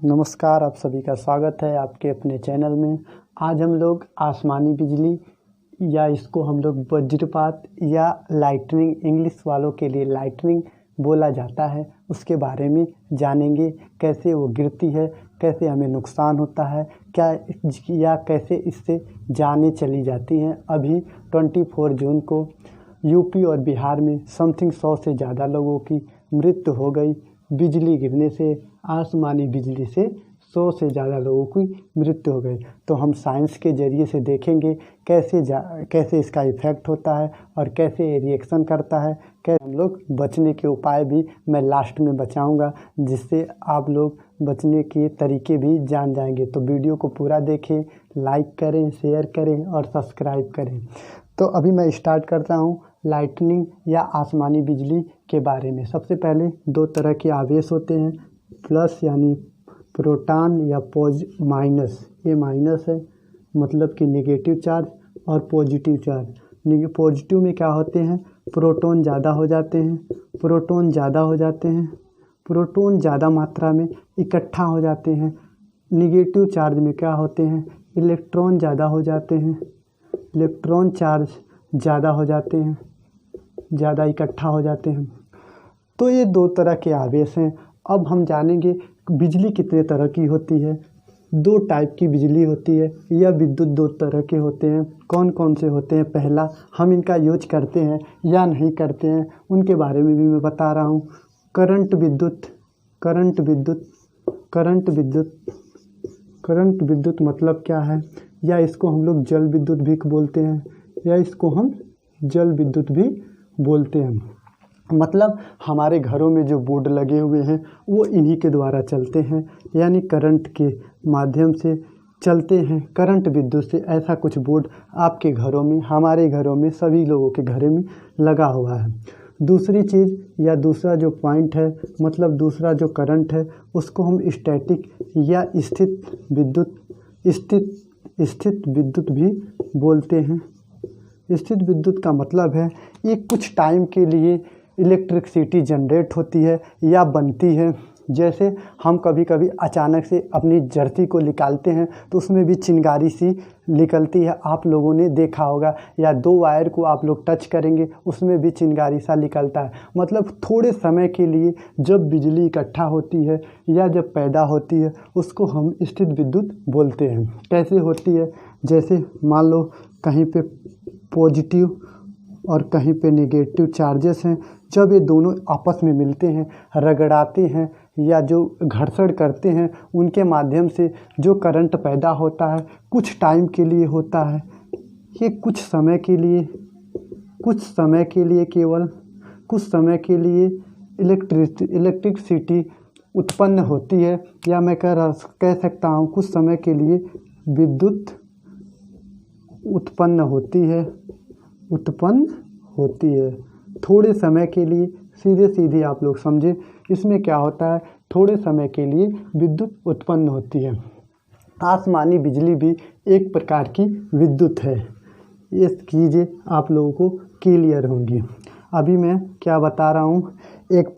नमस्कार, आप सभी का स्वागत है आपके अपने चैनल में। आज हम लोग आसमानी बिजली या इसको हम लोग वज्रपात या लाइटनिंग, इंग्लिश वालों के लिए लाइटनिंग बोला जाता है, उसके बारे में जानेंगे। कैसे वो गिरती है, कैसे हमें नुकसान होता है, क्या या कैसे इससे जानें चली जाती हैं। अभी 24 जून को यूपी और बिहार में समथिंग 100 से ज़्यादा लोगों की मृत्यु हो गई बिजली गिरने से। आसमानी बिजली से 100 से ज़्यादा लोगों की मृत्यु हो गई। तो हम साइंस के ज़रिए से देखेंगे कैसे इसका इफ़ेक्ट होता है और कैसे ये रिएक्शन करता है, कैसे हम लोग बचने के उपाय भी मैं लास्ट में बताऊंगा, जिससे आप लोग बचने के तरीके भी जान जाएंगे। तो वीडियो को पूरा देखें, लाइक करें, शेयर करें और सब्सक्राइब करें। तो अभी मैं स्टार्ट करता हूँ लाइटनिंग या आसमानी बिजली के बारे में। सबसे पहले दो तरह के आवेश होते हैं, प्लस यानी प्रोटॉन या माइनस। ये माइनस है मतलब कि नेगेटिव चार्ज, और पॉजिटिव चार्ज। पॉजिटिव में क्या होते हैं, प्रोटॉन ज़्यादा हो जाते हैं, प्रोटॉन ज़्यादा मात्रा में इकट्ठा हो जाते हैं। नेगेटिव चार्ज में क्या होते हैं, इलेक्ट्रॉन ज़्यादा हो जाते हैं, इलेक्ट्रॉन चार्ज ज़्यादा हो जाते हैं, ज़्यादा इकट्ठा हो जाते हैं। तो ये दो तरह के आवेश हैं। अब हम जानेंगे बिजली कितने तरह की होती है। दो टाइप की बिजली होती है या विद्युत दो तरह के होते हैं। कौन कौन से होते हैं, पहला हम इनका यूज करते हैं या नहीं करते हैं, उनके बारे में भी मैं बता रहा हूँ। करंट विद्युत मतलब क्या है, या इसको हम लोग जल विद्युत भी बोलते हैं, मतलब हमारे घरों में जो बोर्ड लगे हुए हैं वो इन्हीं के द्वारा चलते हैं, यानी करंट के माध्यम से चलते हैं। करंट विद्युत से ऐसा कुछ बोर्ड आपके घरों में, हमारे घरों में, सभी लोगों के घरों में लगा हुआ है। दूसरी चीज़ या दूसरा जो पॉइंट है, मतलब दूसरा जो करंट है, उसको हम स्टैटिक या स्थित विद्युत भी बोलते हैं। स्थित विद्युत का मतलब है ये कुछ टाइम के लिए इलेक्ट्रिसिटी जनरेट होती है या बनती है। जैसे हम कभी कभी अचानक से अपनी जर्सी को निकालते हैं तो उसमें भी चिंगारी सी निकलती है, आप लोगों ने देखा होगा। या दो वायर को आप लोग टच करेंगे उसमें भी चिंगारी सा निकलता है। मतलब थोड़े समय के लिए जब बिजली इकट्ठा होती है या जब पैदा होती है उसको हम स्थित विद्युत बोलते हैं। कैसे होती है, जैसे मान लो कहीं पे पॉजिटिव और कहीं पे नेगेटिव चार्जेस हैं, जब ये दोनों आपस में मिलते हैं, रगड़ाते हैं या जो घर्षण करते हैं, उनके माध्यम से जो करंट पैदा होता है कुछ टाइम के लिए होता है। ये कुछ समय के लिए इलेक्ट्रिसिटी उत्पन्न होती है, या मैं कह सकता हूँ कुछ समय के लिए विद्युत उत्पन्न होती है। थोड़े समय के लिए, सीधे आप लोग समझे, इसमें क्या होता है, थोड़े समय के लिए विद्युत उत्पन्न होती है। आसमानी बिजली भी एक प्रकार की विद्युत है। ये चीज़ें आप लोगों को क्लियर होंगी। अभी मैं क्या बता रहा हूँ, एक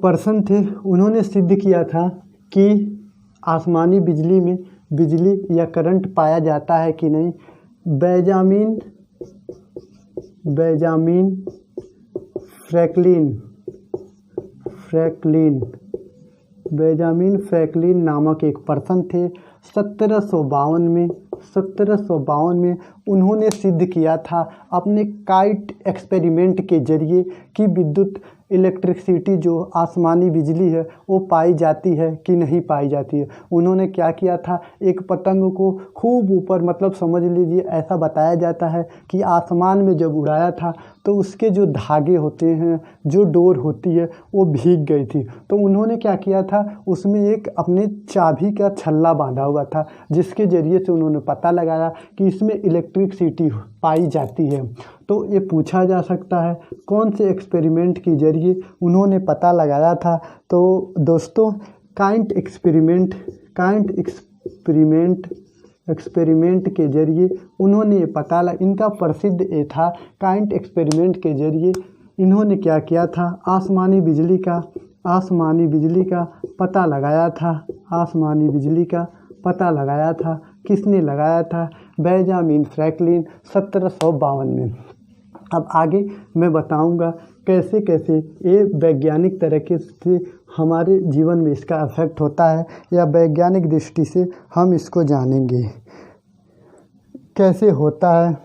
पर्सन थे, उन्होंने सिद्ध किया था कि आसमानी बिजली में बिजली या करंट पाया जाता है कि नहीं। बेंजामिन फ्रैंकलिन नामक एक पर्सन थे। 1752 में उन्होंने सिद्ध किया था अपने काइट एक्सपेरिमेंट के जरिए कि विद्युत इलेक्ट्रिसिटी जो आसमानी बिजली है वो पाई जाती है कि नहीं पाई जाती है। उन्होंने क्या किया था, एक पतंग को खूब ऊपर, मतलब समझ लीजिए ऐसा बताया जाता है कि आसमान में जब उड़ाया था तो उसके जो धागे होते हैं, जो डोर होती है, वो भीग गई थी। तो उन्होंने क्या किया था, उसमें एक अपने चाबी का छल्ला बांधा हुआ था, जिसके ज़रिए से उन्होंने पता लगाया कि इसमें इलेक्ट्रिसिटी पाई जाती है। तो ये पूछा जा सकता है कौन से एक्सपेरिमेंट के ज़रिए उन्होंने पता लगाया था। तो दोस्तों, काइट एक्सपेरिमेंट के ज़रिए उन्होंने ये इनका प्रसिद्ध ये था, काइट एक्सपेरिमेंट के ज़रिए इन्होंने क्या किया था, आसमानी बिजली का आसमानी बिजली का पता लगाया था। आसमानी बिजली का पता लगाया था। किसने लगाया था? बेंजामिन फ्रैंकलिन 1752 में। अब आगे मैं बताऊंगा कैसे कैसे ये वैज्ञानिक तरीके से हमारे जीवन में इसका इफेक्ट होता है, या वैज्ञानिक दृष्टि से हम इसको जानेंगे कैसे होता है,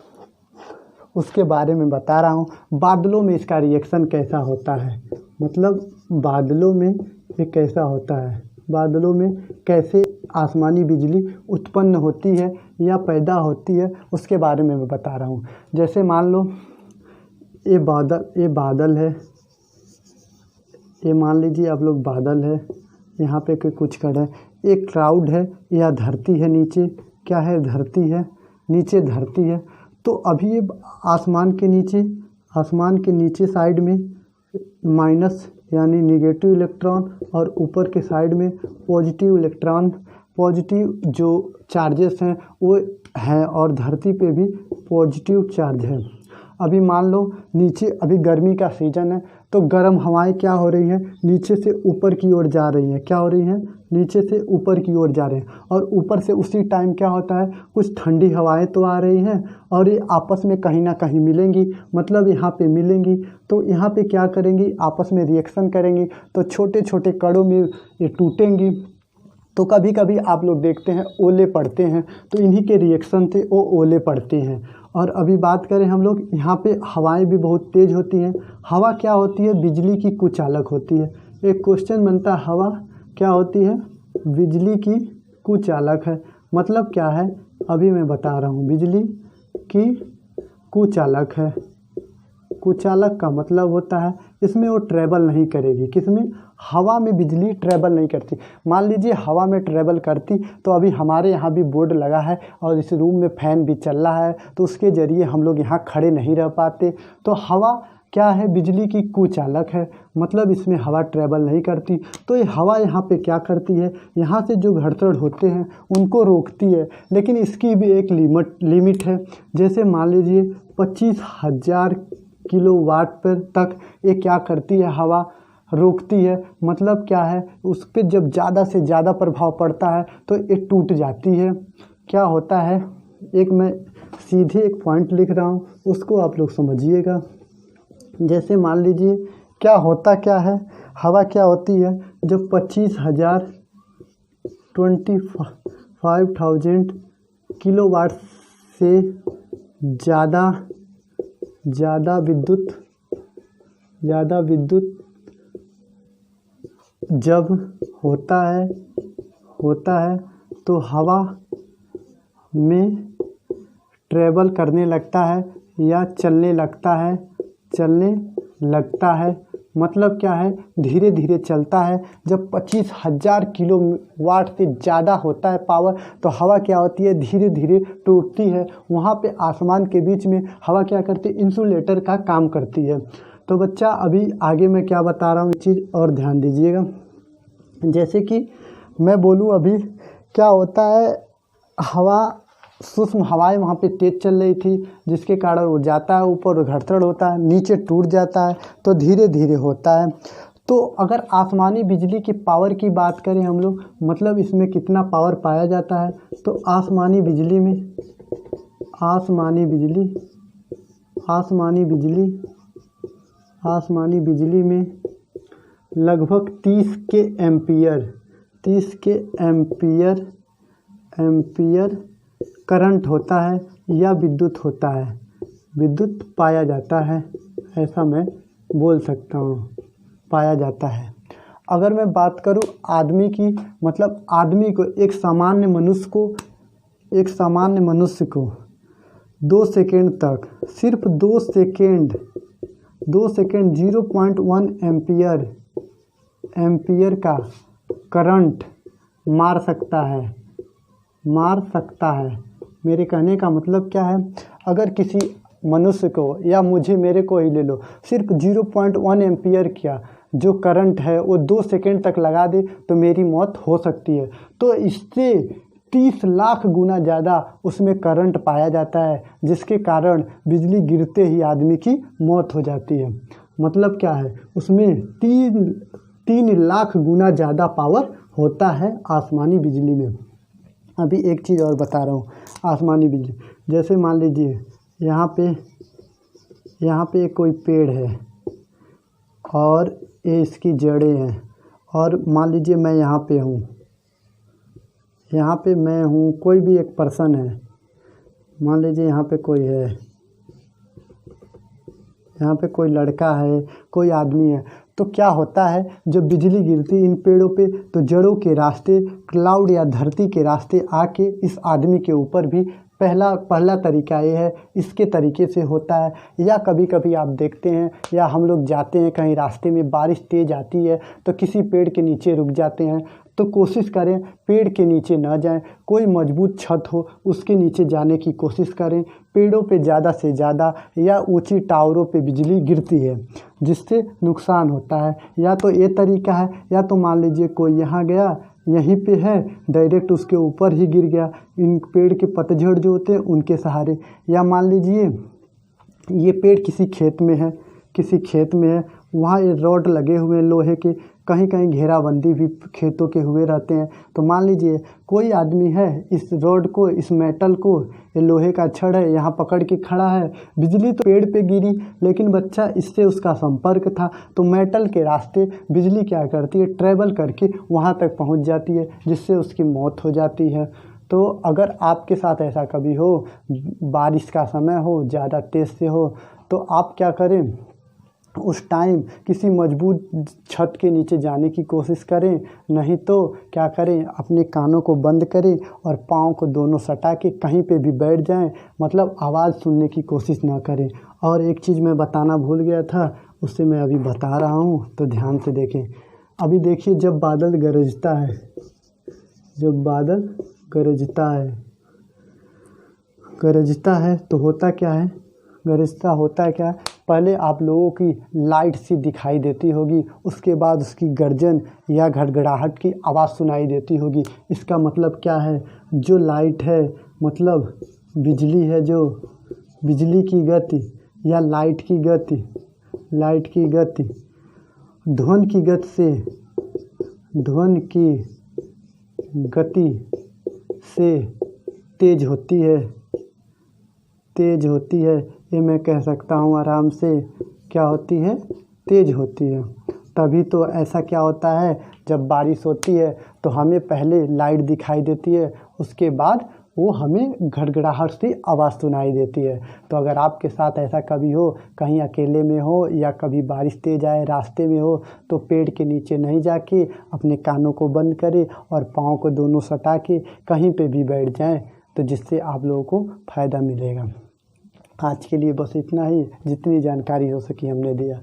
उसके बारे में बता रहा हूँ। बादलों में इसका रिएक्शन कैसा होता है, मतलब बादलों में ये कैसा होता है, बादलों में कैसे आसमानी बिजली उत्पन्न होती है या पैदा होती है, उसके बारे में मैं बता रहा हूँ। जैसे मान लो ये बादल है, ये मान लीजिए आप लोग बादल है, यहाँ पे कुछ कर है, एक क्लाउड है या धरती है, नीचे क्या है? धरती है, नीचे धरती है। तो अभी ये आसमान के नीचे साइड में माइनस यानी निगेटिव इलेक्ट्रॉन और ऊपर के साइड में पॉजिटिव इलेक्ट्रॉन, पॉजिटिव जो चार्जेस हैं वो हैं, और धरती पे भी पॉजिटिव चार्ज है। अभी मान लो नीचे अभी गर्मी का सीज़न है, तो गर्म हवाएं क्या हो रही हैं? नीचे से ऊपर की ओर जा रही हैं। क्या हो रही हैं? नीचे से ऊपर की ओर जा रहे हैं। और ऊपर से उसी टाइम क्या होता है? कुछ ठंडी हवाएं तो आ रही हैं और ये आपस में कहीं ना कहीं मिलेंगी, मतलब यहाँ पे मिलेंगी। तो यहाँ पे क्या करेंगी? आपस में रिएक्शन करेंगी, तो छोटे छोटे कणों में ये टूटेंगी। तो कभी कभी आप लोग देखते हैं ओले पड़ते हैं, तो इन्हीं के रिएक्शन से वो ओले पड़ते हैं। और अभी बात करें हम लोग, यहाँ पे हवाएं भी बहुत तेज़ होती हैं। हवा क्या होती है? बिजली की कुचालक होती है। एक क्वेश्चन बनता है, हवा क्या होती है? बिजली की कुचालक है। मतलब क्या है? अभी मैं बता रहा हूँ। बिजली की कुचालक है। कुचालक का मतलब होता है इसमें वो ट्रेवल नहीं करेगी। किसमें? हवा में बिजली ट्रेवल नहीं करती। मान लीजिए हवा में ट्रेवल करती तो अभी हमारे यहाँ भी बोर्ड लगा है और इस रूम में फ़ैन भी चल रहा है, तो उसके ज़रिए हम लोग यहाँ खड़े नहीं रह पाते। तो हवा क्या है? बिजली की कुचालक है, मतलब इसमें हवा ट्रेवल नहीं करती। तो ये हवा यहाँ पे क्या करती है? यहाँ से जो घर्षण होते हैं उनको रोकती है, लेकिन इसकी भी एक लिमिट है। जैसे मान लीजिए 25,000 किलोवाट पर तक ये क्या करती है? हवा रोकती है। मतलब क्या है? उस पर जब ज़्यादा से ज़्यादा प्रभाव पड़ता है तो ये टूट जाती है। क्या होता है? एक मैं सीधे एक पॉइंट लिख रहा हूँ, उसको आप लोग समझिएगा। जैसे मान लीजिए क्या होता क्या है? हवा क्या होती है? जब 25,000 किलोवाट से ज़्यादा विद्युत जब होता है तो हवा में ट्रेवल करने लगता है या चलने लगता है। मतलब क्या है? धीरे धीरे चलता है। जब 25,000 किलोवाट से ज़्यादा होता है पावर, तो हवा क्या होती है? धीरे धीरे टूटती है। वहाँ पे आसमान के बीच में हवा क्या करती है? इंसुलेटर का काम करती है। तो बच्चा अभी आगे मैं क्या बता रहा हूँ, एक चीज़ और ध्यान दीजिएगा। जैसे कि मैं बोलूँ अभी क्या होता है, हवा सूक्ष्म हवाएं वहाँ पे तेज़ चल रही थी, जिसके कारण वो जाता है ऊपर, घर्षण होता है, नीचे टूट जाता है, तो धीरे धीरे होता है। तो अगर आसमानी बिजली की पावर की बात करें हम लोग, मतलब इसमें कितना पावर पाया जाता है, तो आसमानी बिजली में लगभग 30 के एम्पियर करंट होता है या विद्युत पाया जाता है, ऐसा मैं बोल सकता हूँ, पाया जाता है। अगर मैं बात करूँ आदमी की, मतलब आदमी को, एक सामान्य मनुष्य को 2 सेकेंड तक, सिर्फ 2 सेकेंड 0.1 एम्पियर का करंट मार सकता है। मेरे कहने का मतलब क्या है? अगर किसी मनुष्य को या मेरे को ही ले लो, सिर्फ 0.1 एम्पियर क्या जो करंट है वो 2 सेकेंड तक लगा दे तो मेरी मौत हो सकती है। तो इससे 30 लाख गुना ज़्यादा उसमें करंट पाया जाता है, जिसके कारण बिजली गिरते ही आदमी की मौत हो जाती है। मतलब क्या है? उसमें 3 लाख गुना ज़्यादा पावर होता है आसमानी बिजली में। अभी एक चीज़ और बता रहा हूँ, आसमानी बिजली जैसे मान लीजिए यहाँ पे कोई पेड़ है और ये इसकी जड़ें हैं, और मान लीजिए मैं यहाँ पे हूँ, मैं हूँ, कोई भी एक पर्सन है, मान लीजिए यहाँ पे कोई है, यहाँ पे कोई लड़का है, कोई आदमी है, तो क्या होता है जब बिजली गिरती इन पेड़ों पे तो जड़ों के रास्ते क्लाउड या धरती के रास्ते आके इस आदमी के ऊपर भी पहला तरीका ये है, इसके तरीके से होता है। या कभी कभी आप देखते हैं या हम लोग जाते हैं कहीं रास्ते में, बारिश तेज़ आती है तो किसी पेड़ के नीचे रुक जाते हैं, तो कोशिश करें पेड़ के नीचे ना जाएं, कोई मजबूत छत हो उसके नीचे जाने की कोशिश करें। पेड़ों पे ज़्यादा से ज़्यादा या ऊंची टावरों पे बिजली गिरती है जिससे नुकसान होता है। या तो ये तरीका है, या तो मान लीजिए कोई यहाँ गया, यहीं पे है, डायरेक्ट उसके ऊपर ही गिर गया, इन पेड़ के पतझड़ जो होते हैं उनके सहारे। या मान लीजिए ये पेड़ किसी खेत में है, वहाँ ये रॉड लगे हुए हैं लोहे के, कहीं कहीं घेराबंदी भी खेतों के हुए रहते हैं। तो मान लीजिए कोई आदमी है, इस रॉड को, इस मेटल को, ये लोहे का छड़ है, यहाँ पकड़ के खड़ा है। बिजली तो पेड़ पे गिरी, लेकिन बच्चा इससे उसका संपर्क था, तो मेटल के रास्ते बिजली क्या करती है, ट्रैवल करके वहाँ तक पहुँच जाती है, जिससे उसकी मौत हो जाती है। तो अगर आपके साथ ऐसा कभी हो, बारिश का समय हो, ज़्यादा तेज़ से हो, तो आप क्या करें, उस टाइम किसी मजबूत छत के नीचे जाने की कोशिश करें, नहीं तो क्या करें, अपने कानों को बंद करें और पाँव को दोनों सटा के कहीं पे भी बैठ जाएं, मतलब आवाज़ सुनने की कोशिश ना करें। और एक चीज़ मैं बताना भूल गया था, उससे मैं अभी बता रहा हूँ, तो ध्यान से देखें। अभी देखिए जब बादल गरजता है तो होता क्या है, पहले आप लोगों की लाइट सी दिखाई देती होगी, उसके बाद उसकी गर्जन या घड़घड़ाहट की आवाज़ सुनाई देती होगी। इसका मतलब क्या है, जो लाइट है मतलब बिजली है, जो बिजली की गति या लाइट की गति ध्वनि की गति से तेज होती है। ये मैं कह सकता हूँ आराम से, क्या होती है, तेज होती है। तभी तो ऐसा क्या होता है, जब बारिश होती है तो हमें पहले लाइट दिखाई देती है, उसके बाद वो हमें घड़घड़ाहट सी आवाज़ सुनाई देती है। तो अगर आपके साथ ऐसा कभी हो, कहीं अकेले में हो या कभी बारिश तेज आए, रास्ते में हो, तो पेड़ के नीचे नहीं जाके अपने कानों को बंद करें और पाँव को दोनों सटा के कहीं पे भी बैठ जाएं, तो जिससे आप लोगों को फ़ायदा मिलेगा। आज के लिए बस इतना ही, जितनी जानकारी हो सकी हमने दिया।